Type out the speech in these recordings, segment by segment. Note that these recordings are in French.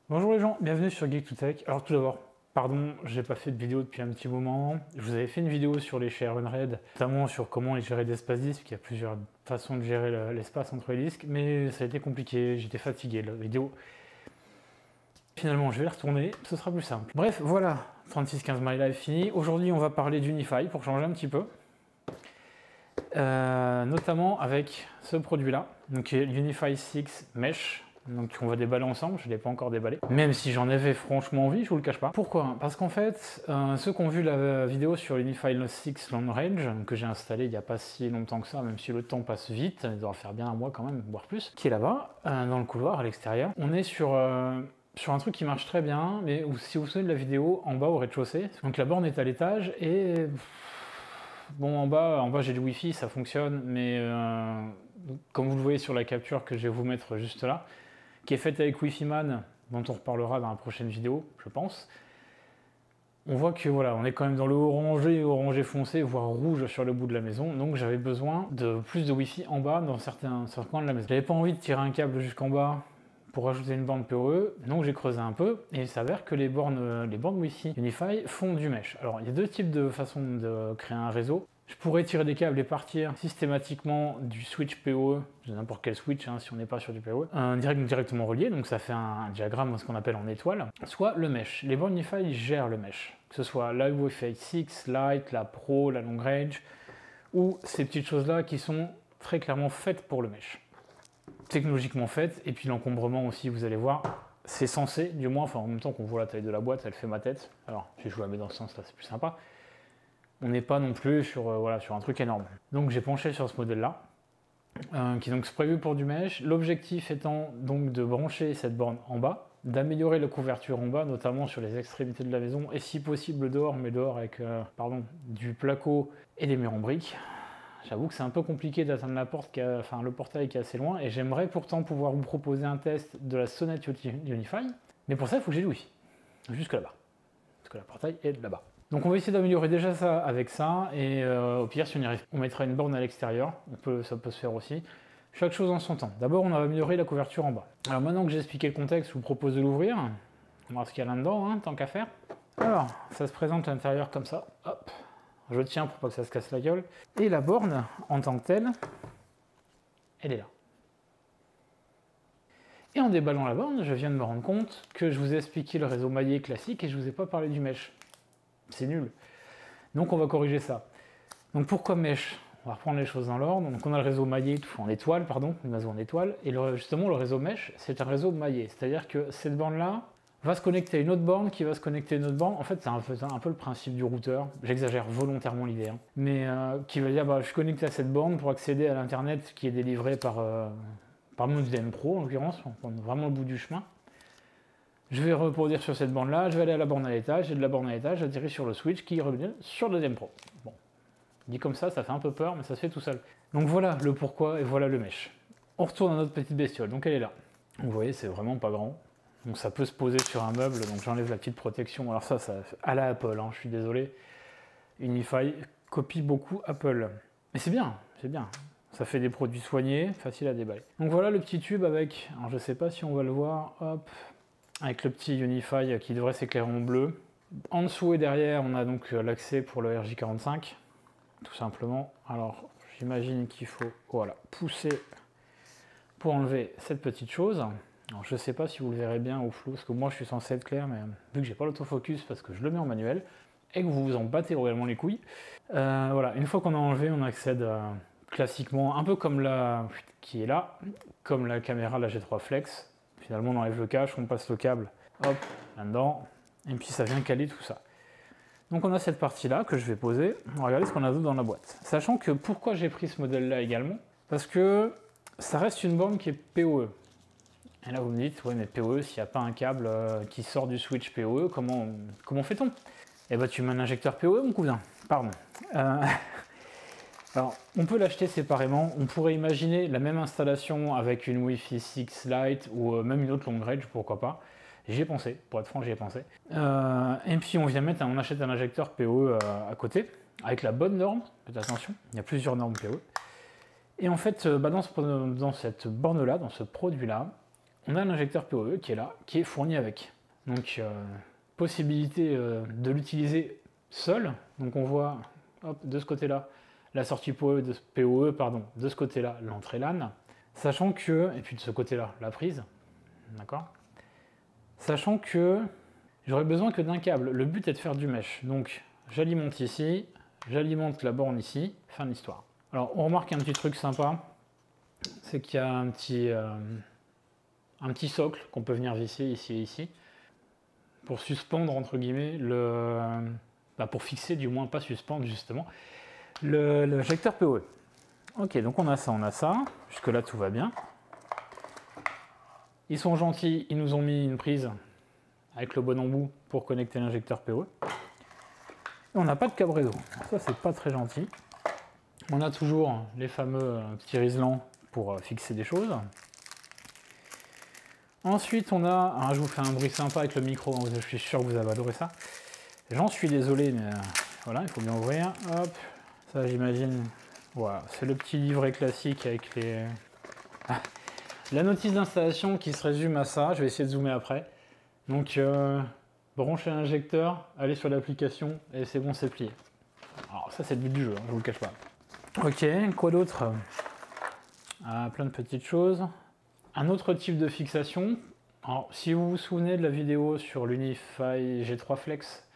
Bonjour les gens, bienvenue sur Geek2Tech. Alors tout d'abord, pardon, j'ai pas fait de vidéo depuis un petit moment. Je vous avais fait une vidéo sur les share unread, notamment sur comment gérer l'espace disque. Il y a plusieurs façons de gérer l'espace entre les disques, mais ça a été compliqué, j'étais fatigué. La vidéo, finalement, je vais la retourner, ce sera plus simple. Bref, voilà, 3615 My Life fini. Aujourd'hui, on va parler d'Unify pour changer un petit peu. Notamment avec ce produit-là, donc Unify 6 Mesh. Donc on va déballer ensemble, je ne l'ai pas encore déballé. Même si j'en avais franchement envie, je vous le cache pas. Pourquoi? Parce qu'en fait, ceux qui ont vu la vidéo sur Unify 6 Long Range, que j'ai installé il n'y a pas si longtemps que ça, même si le temps passe vite, il doit faire bien un mois quand même, voire plus, qui est là-bas, dans le couloir à l'extérieur. On est sur un truc qui marche très bien, mais si vous vous souvenez de la vidéo, en bas au rez-de-chaussée, donc la borne est à l'étage et... Bon, en bas j'ai du Wi-Fi, ça fonctionne, mais comme vous le voyez sur la capture que je vais vous mettre juste là, qui est faite avec Wi-Fi Man, dont on reparlera dans la prochaine vidéo, je pense, on voit que voilà, on est quand même dans le orangé foncé, voire rouge sur le bout de la maison, donc j'avais besoin de plus de Wi-Fi en bas dans certains coins de la maison. J'avais pas envie de tirer un câble jusqu'en bas pour rajouter une borne PoE, donc j'ai creusé un peu, et il s'avère que les bornes Wi-Fi Unify font du mesh. Alors il y a deux types de façons de créer un réseau. Je pourrais tirer des câbles et partir systématiquement du switch PoE, de n'importe quel switch si on n'est pas sur du PoE, directement relié, donc ça fait un diagramme, ce qu'on appelle en étoile, soit le mesh. Les bornes Unify gèrent le mesh, que ce soit la Wi-Fi 6, Lite, la Pro, la Long Range, ou ces petites choses-là qui sont très clairement faites pour le mesh. Technologiquement faite, et puis l'encombrement aussi, vous allez voir, c'est censé, du moins, enfin en même temps qu'on voit la taille de la boîte, elle fait ma tête, alors si je la mets dans ce sens là c'est plus sympa, on n'est pas non plus sur, voilà, sur un truc énorme. Donc j'ai penché sur ce modèle là, qui est donc prévu pour du mesh, l'objectif étant donc de brancher cette borne en bas, d'améliorer la couverture en bas, notamment sur les extrémités de la maison, et si possible dehors, mais dehors avec du placo et des murs en briques. J'avoue que c'est un peu compliqué d'atteindre la porte, le portail qui est assez loin, et j'aimerais pourtant pouvoir vous proposer un test de la sonnette Unify, mais pour ça il faut que j'ai le Wi-Fi, jusque là-bas, parce que le portail est là-bas. Donc on va essayer d'améliorer déjà ça avec ça, et au pire si on y arrive, on mettra une borne à l'extérieur, ça peut se faire aussi. Chaque chose en son temps. D'abord on va améliorer la couverture en bas. Alors maintenant que j'ai expliqué le contexte, je vous propose de l'ouvrir, on va voir ce qu'il y a là-dedans, tant qu'à faire. Alors, ça se présente à l'intérieur comme ça, hop. Je tiens pour pas que ça se casse la gueule. Et la borne, en tant que telle, elle est là. Et en déballant la borne, je viens de me rendre compte que je vous ai expliqué le réseau maillé classique et je vous ai pas parlé du mesh. C'est nul. Donc on va corriger ça. Donc pourquoi mesh? On va reprendre les choses dans l'ordre. Donc on a le réseau maillé en étoile, une maison en étoile. Et justement le réseau mesh, c'est un réseau maillé. C'est-à-dire que cette borne-là va se connecter à une autre borne qui va se connecter à une autre borne. En fait, c'est un peu le principe du routeur. J'exagère volontairement l'idée. Mais qui va dire, je suis connecté à cette borne pour accéder à l'Internet qui est délivré par mon UDM Pro, en l'occurrence. On prend vraiment le bout du chemin. Je vais reproduire sur cette borne-là, je vais aller à la borne à l'étage, et de la borne à l'étage, j'atterris sur le switch qui revient sur le UDM Pro. Bon, dit comme ça fait un peu peur, mais ça se fait tout seul. Donc voilà le pourquoi et voilà le mesh. On retourne à notre petite bestiole, donc elle est là. Vous voyez, c'est vraiment pas grand. Donc ça peut se poser sur un meuble, donc j'enlève la petite protection. Alors ça à la Apple, je suis désolé. Unify copie beaucoup Apple. Mais c'est bien, c'est bien. Ça fait des produits soignés, faciles à déballer. Donc voilà le petit tube avec, alors je sais pas si on va le voir, hop, avec le petit Unify qui devrait s'éclairer en bleu. En dessous et derrière, on a donc l'accès pour le RJ45, tout simplement. Alors j'imagine qu'il faut, voilà, pousser pour enlever cette petite chose. Alors je sais pas si vous le verrez bien au flou, parce que moi je suis censé être clair, mais vu que j'ai pas l'autofocus parce que je le mets en manuel, et que vous vous en battez royalement les couilles, voilà, une fois qu'on a enlevé, on accède classiquement, un peu comme la qui est là, comme la caméra la G3 Flex. Finalement on enlève le cache, on passe le câble, hop, là-dedans, et puis ça vient caler tout ça. Donc on a cette partie-là que je vais poser, on va regarder ce qu'on a d'autre dans la boîte. Sachant que pourquoi j'ai pris ce modèle-là également, parce que ça reste une borne qui est PoE. Et là vous me dites, ouais mais PoE, s'il n'y a pas un câble qui sort du switch PoE, comment fait-on? Eh ben tu mets un injecteur PoE mon cousin, pardon. Alors on peut l'acheter séparément, on pourrait imaginer la même installation avec une Wi-Fi 6 Lite ou même une autre long range, pourquoi pas. J'y ai pensé, pour être franc j'y ai pensé. Et puis on achète un injecteur PoE à côté, avec la bonne norme, faites attention, il y a plusieurs normes PoE. Et en fait, dans cette borne-là, dans ce produit-là, on a l'injecteur PoE qui est là, qui est fourni avec. Donc possibilité de l'utiliser seul. Donc on voit hop, de ce côté-là la sortie PoE, de ce côté-là l'entrée LAN. Sachant que, et puis de ce côté-là la prise, d'accord. Sachant que j'aurais besoin que d'un câble. Le but est de faire du mesh. Donc j'alimente ici, j'alimente la borne ici, fin de l'histoire. Alors on remarque un petit truc sympa, c'est qu'il y a un petit socle qu'on peut venir visser ici et ici, pour suspendre entre guillemets pour fixer du moins, pas suspendre justement, l'injecteur PoE. Ok, donc on a ça, jusque là tout va bien. Ils sont gentils, ils nous ont mis une prise avec le bon embout pour connecter l'injecteur PoE. Et on n'a pas de câble réseau, ça c'est pas très gentil. On a toujours les fameux petits riselants pour fixer des choses. Ensuite on a, je vous fais un bruit sympa avec le micro, je suis sûr que vous avez adoré ça. J'en suis désolé, mais voilà, il faut bien ouvrir. Hop, ça j'imagine, voilà, c'est le petit livret classique avec les... la notice d'installation qui se résume à ça, je vais essayer de zoomer après. Donc brancher l'injecteur, aller sur l'application et c'est bon, c'est plié. Alors ça c'est le but du jeu, je vous le cache pas. Ok, quoi d'autre? Plein de petites choses. Un autre type de fixation. Alors si vous vous souvenez de la vidéo sur l'Unify G3 Flex,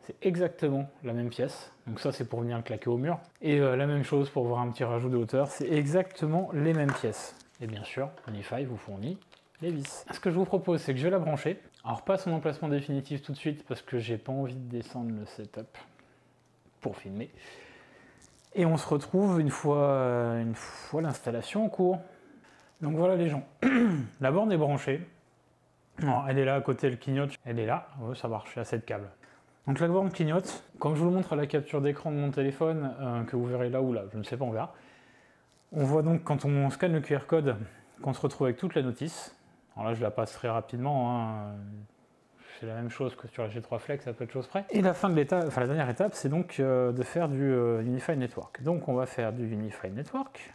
c'est exactement la même pièce. Donc ça c'est pour venir claquer au mur. Et la même chose pour voir un petit rajout de hauteur, c'est exactement les mêmes pièces. Et bien sûr, Unify vous fournit les vis. Ce que je vous propose, c'est que je vais la brancher. Alors pas son emplacement définitif tout de suite parce que j'ai pas envie de descendre le setup pour filmer. Et on se retrouve une fois l'installation en cours. Donc voilà les gens, la borne est branchée. Alors, elle est là à côté, elle clignote, elle est là, ouais, ça marche, il y a 7 câbles. Donc la borne clignote, comme je vous le montre à la capture d'écran de mon téléphone, que vous verrez là ou là, je ne sais pas, on verra. On voit donc quand on scanne le QR code qu'on se retrouve avec toute la notice. Alors là je la passe très rapidement, hein. C'est la même chose que sur la G3 Flex à peu de choses près. Et la fin de l'étape, enfin la dernière étape, c'est donc de faire du Unify Network. Donc on va faire du Unify Network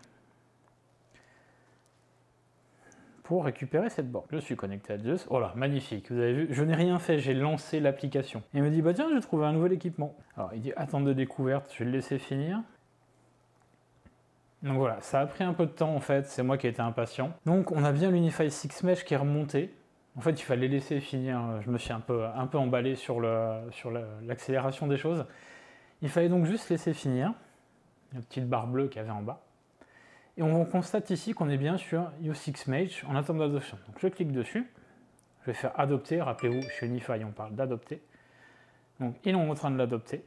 pour récupérer cette borne. Je suis connecté à Zeus. Voilà, magnifique. Vous avez vu, je n'ai rien fait, j'ai lancé l'application. Il me dit, bah tiens, j'ai trouvé un nouvel équipement. Alors il dit, attente de découverte, je vais le laisser finir. Donc voilà, ça a pris un peu de temps en fait, c'est moi qui ai été impatient. Donc on a bien l'Unify 6 Mesh qui est remonté. En fait, il fallait laisser finir, je me suis un peu emballé sur l'accélération des choses. Il fallait donc juste laisser finir, la petite barre bleue qu'il y avait en bas. Et on constate ici qu'on est bien sur U6 Mesh en attente d'adoption. Donc je clique dessus, je vais faire adopter, rappelez-vous, chez Unify on parle d'adopter. Donc ils sont en train de l'adopter.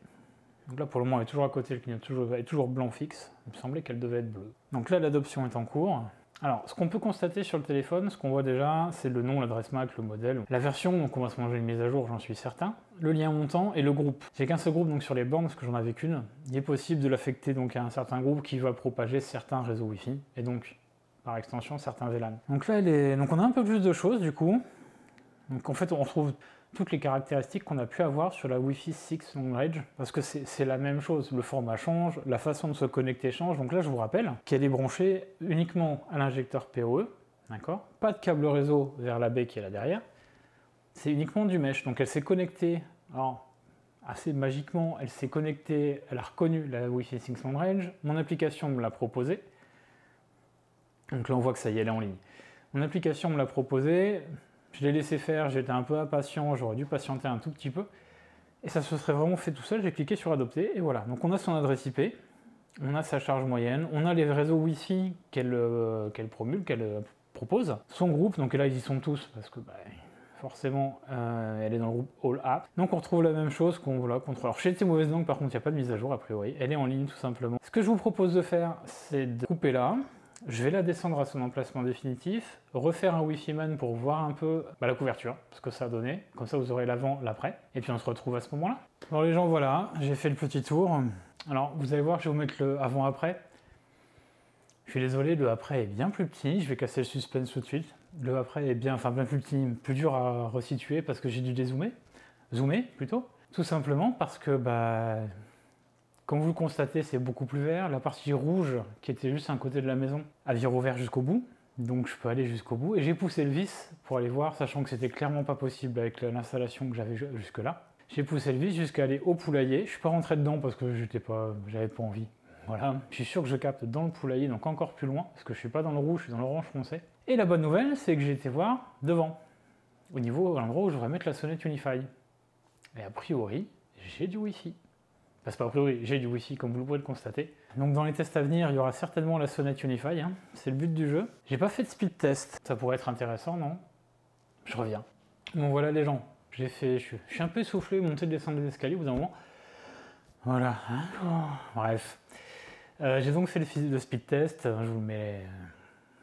Donc là pour le moment elle est toujours à côté, elle est toujours blanc fixe, il me semblait qu'elle devait être bleue. Donc là l'adoption est en cours. Alors, ce qu'on peut constater sur le téléphone, ce qu'on voit déjà, c'est le nom, l'adresse MAC, le modèle, la version, donc on va se manger une mise à jour, j'en suis certain, le lien montant et le groupe. J'ai qu'un seul groupe donc sur les bornes, parce que j'en avais qu'une. Il est possible de l'affecter donc à un certain groupe qui va propager certains réseaux Wi-Fi, et donc, par extension, certains VLAN. Donc là, donc on a un peu plus de choses du coup. Donc en fait, on retrouve toutes les caractéristiques qu'on a pu avoir sur la Wi-Fi 6 Long Range, parce que c'est la même chose, le format change, la façon de se connecter change. Donc là je vous rappelle qu'elle est branchée uniquement à l'injecteur PoE, d'accord, pas de câble réseau vers la baie qui est là derrière, c'est uniquement du mesh. Donc elle s'est connectée, alors assez magiquement, elle s'est connectée, elle a reconnu la Wi-Fi 6 Long Range, mon application me l'a proposé, donc là on voit que ça y est, elle est en ligne. Mon application me l'a proposé. Je l'ai laissé faire, j'étais un peu impatient, j'aurais dû patienter un tout petit peu. Et ça se serait vraiment fait tout seul, j'ai cliqué sur adopter, et voilà. Donc on a son adresse IP, on a sa charge moyenne, on a les réseaux Wi-Fi qu'elle promulgue, qu'elle propose. Son groupe, donc là ils y sont tous, parce que forcément elle est dans le groupe All App. Donc on retrouve la même chose qu'on contrôle. Alors chez tes mauvaises langues par contre il n'y a pas de mise à jour a priori, elle est en ligne tout simplement. Ce que je vous propose de faire, c'est de couper là. Je vais la descendre à son emplacement définitif, refaire un Wi-Fi Man pour voir un peu la couverture, ce que ça a donné. Comme ça, vous aurez l'avant, l'après. Et puis, on se retrouve à ce moment-là. Alors, les gens, voilà, j'ai fait le petit tour. Alors, vous allez voir, je vais vous mettre le avant-après. Je suis désolé, le après est bien plus petit. Je vais casser le suspense tout de suite. Le après est bien plus petit, plus dur à resituer parce que j'ai dû dézoomer. Zoomer, plutôt. Tout simplement parce que, comme vous le constatez, c'est beaucoup plus vert. La partie rouge, qui était juste à un côté de la maison, a viré au vert jusqu'au bout. Donc je peux aller jusqu'au bout. Et j'ai poussé le vis pour aller voir, sachant que c'était clairement pas possible avec l'installation que j'avais jusque là. J'ai poussé le vis jusqu'à aller au poulailler. Je suis pas rentré dedans parce que j'avais pas envie. Voilà, je suis sûr que je capte dans le poulailler, donc encore plus loin, parce que je suis pas dans le rouge, je suis dans l'orange foncé. Et la bonne nouvelle, c'est que j'ai été voir devant, au niveau, à l'endroit où je devrais mettre la sonnette Unify. Et a priori, j'ai du Wi-Fi. Enfin, c'est pas a priori, j'ai du Wi-Fi comme vous le pouvez le constater. Donc dans les tests à venir, il y aura certainement la sonnette Unify, hein. C'est le but du jeu. J'ai pas fait de speed test, ça pourrait être intéressant, non? Je reviens. Bon voilà les gens, je suis un peu essoufflé, monter et descendre les escaliers au bout d'un moment. Voilà, hein. Oh, bref. J'ai donc fait le speed test, je vous le mets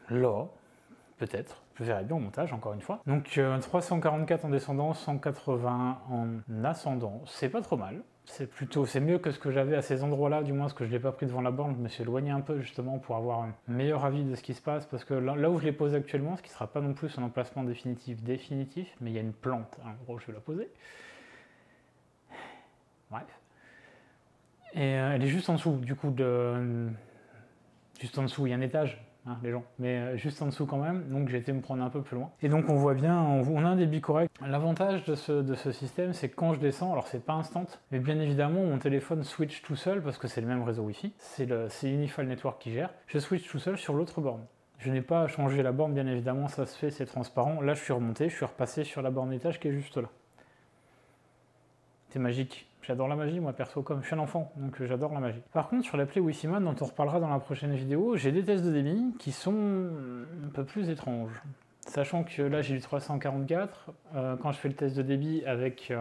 là, peut-être. Je verrai bien au montage, encore une fois. Donc 344 en descendant, 180 en ascendant. C'est pas trop mal. C'est mieux que ce que j'avais à ces endroits-là, du moins ce que je l'ai pas pris devant la borne. Je me suis éloigné un peu justement pour avoir un meilleur avis de ce qui se passe. Parce que là où je l'ai posé actuellement, ce qui sera pas non plus un emplacement définitif, mais il y a une plante à l'endroit où je vais la poser. Bref. Et elle est juste en dessous, du coup, juste en dessous, il y a un étage. Hein, les gens, mais juste en dessous quand même, donc j'ai été me prendre un peu plus loin. Et donc on voit bien, on a un débit correct. L'avantage de ce système, c'est que quand je descends, alors c'est pas instant, mais bien évidemment mon téléphone switch tout seul, parce que c'est le même réseau Wi-Fi, c'est Unify Network qui gère, je switch tout seul sur l'autre borne. Je n'ai pas changé la borne, bien évidemment, ça se fait, c'est transparent. Là je suis remonté, je suis repassé sur la borne étage qui est juste là. C'est magique. J'adore la magie, moi perso, comme je suis un enfant, donc j'adore la magie. Par contre, sur l'appli Wi-Fi-Man, dont on reparlera dans la prochaine vidéo, j'ai des tests de débit qui sont un peu plus étranges. Sachant que là, j'ai du 344, quand je fais le test de débit avec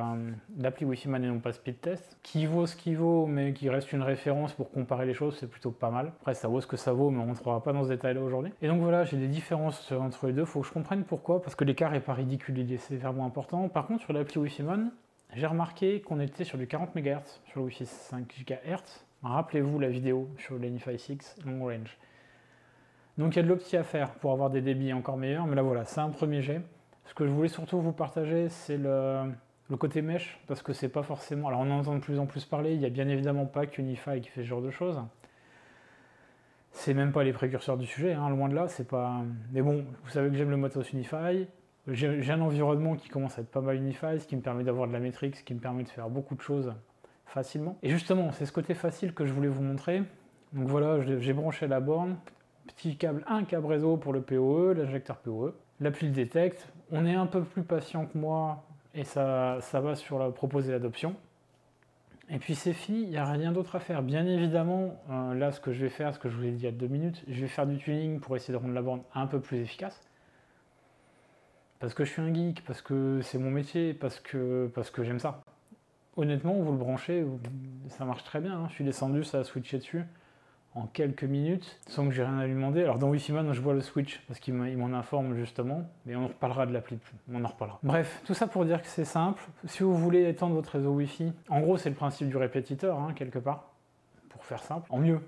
l'appli Wi-Fi-Man et non pas Speed Test, qui vaut ce qu'il vaut, mais qui reste une référence pour comparer les choses, c'est plutôt pas mal. Après, ça vaut ce que ça vaut, mais on ne rentrera pas dans ce détail-là aujourd'hui. Et donc voilà, j'ai des différences entre les deux, faut que je comprenne pourquoi, parce que l'écart est pas ridicule, il est sévèrement important. Par contre, sur l'appli Wi-Fi-Man, j'ai remarqué qu'on était sur du 40 MHz sur le Wi-Fi 5 GHz. Rappelez-vous la vidéo sur l'Unify 6 Long Range. Donc il y a de l'opti à faire pour avoir des débits encore meilleurs, mais là voilà, c'est un premier jet. Ce que je voulais surtout vous partager, c'est le côté mesh, parce que c'est pas forcément... Alors on en entend de plus en plus parler, il n'y a bien évidemment pas qu'Unify qui fait ce genre de choses. C'est même pas les précurseurs du sujet, hein, loin de là, c'est pas... Mais bon, vous savez que j'aime le matos Unify. J'ai un environnement qui commence à être pas mal Unify, ce qui me permet d'avoir de la métrique, ce qui me permet de faire beaucoup de choses facilement. Et justement, c'est ce côté facile que je voulais vous montrer. Donc voilà, j'ai branché la borne, petit câble, un câble réseau pour le PoE, l'injecteur PoE. L'appli le détecte, on est un peu plus patient que moi, et ça va sur proposer l'adoption. Et puis c'est fini, il n'y a rien d'autre à faire. Bien évidemment, là ce que je vais faire, ce que je vous ai dit il y a 2 minutes, je vais faire du tuning pour essayer de rendre la borne un peu plus efficace. Parce que je suis un geek, parce que c'est mon métier, parce que j'aime ça. Honnêtement, vous le branchez, ça marche très bien. Hein. Je suis descendu, ça a switché dessus en quelques minutes, sans que j'ai rien à lui demander. Alors dans Wi-Fi-Man, je vois le switch, parce qu'il m'en informe justement, mais on en reparlera de l'appli, on en reparlera. Bref, tout ça pour dire que c'est simple. Si vous voulez étendre votre réseau Wi-Fi, en gros c'est le principe du répétiteur, hein, quelque part, pour faire simple. En mieux,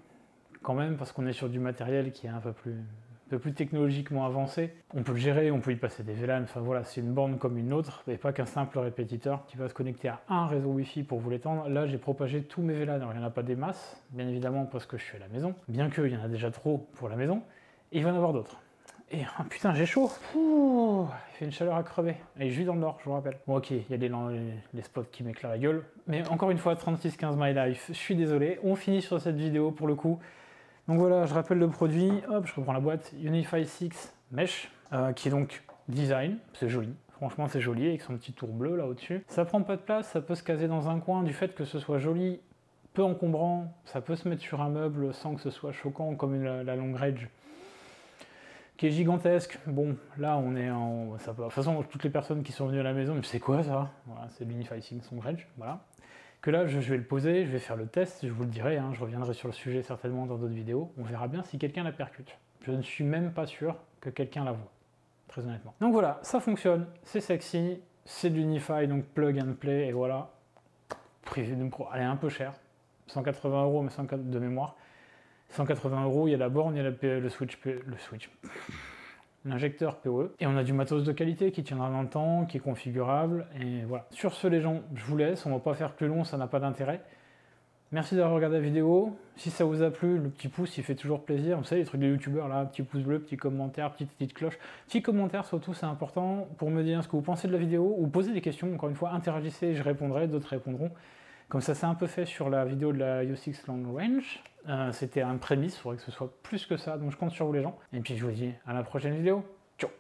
quand même, parce qu'on est sur du matériel qui est un peu plus technologiquement avancé. On peut le gérer, on peut y passer des VLAN, enfin voilà, c'est une borne comme une autre, et pas qu'un simple répétiteur qui va se connecter à un réseau Wi-Fi pour vous l'étendre. Là, j'ai propagé tous mes VLAN, alors il n'y en a pas des masses, bien évidemment parce que je suis à la maison, bien qu'il y en a déjà trop pour la maison, et il va y en avoir d'autres. Et oh, putain, j'ai chaud. Ouh, il fait une chaleur à crever. Et je vis dans le nord, je vous rappelle. Bon ok, il y a les spots qui m'éclairent la gueule, mais encore une fois, 3615 My Life, je suis désolé, on finit sur cette vidéo pour le coup. Donc voilà, je rappelle le produit, hop, je reprends la boîte, Unify 6 Mesh, qui est donc design, c'est joli, franchement c'est joli, avec son petit tour bleu là au-dessus. Ça prend pas de place, ça peut se caser dans un coin, du fait que ce soit joli, peu encombrant, ça peut se mettre sur un meuble sans que ce soit choquant, comme la Long Range, qui est gigantesque. Bon, là on est en... Ça peut, de toute façon, toutes les personnes qui sont venues à la maison, mais c'est quoi ça? Voilà, c'est l'Unify 6 Long Range, voilà. Que là, je vais le poser, je vais faire le test, je vous le dirai, hein, je reviendrai sur le sujet certainement dans d'autres vidéos, on verra bien si quelqu'un la percute. Je ne suis même pas sûr que quelqu'un la voit, très honnêtement. Donc voilà, ça fonctionne, c'est sexy, c'est de l'Unify, donc plug and play, et voilà. Privé de pro, elle est un peu chère, 180 €, mais 104 de mémoire. 180 €, il y a la borne, il y a le switch, l'injecteur PoE, et on a du matos de qualité qui tiendra dans le temps, qui est configurable, et voilà. Sur ce les gens, je vous laisse, on va pas faire plus long, ça n'a pas d'intérêt. Merci d'avoir regardé la vidéo. Si ça vous a plu, le petit pouce, il fait toujours plaisir. Vous savez, les trucs de youtubeurs là, petit pouce bleu, petit commentaire, petite cloche. Petit commentaire surtout, c'est important pour me dire ce que vous pensez de la vidéo ou poser des questions. Encore une fois, interagissez, je répondrai, d'autres répondront. Comme ça, c'est un peu fait sur la vidéo de la U6 Long Range. C'était un prémisse, il faudrait que ce soit plus que ça, donc je compte sur vous les gens. Et puis je vous dis à la prochaine vidéo. Ciao.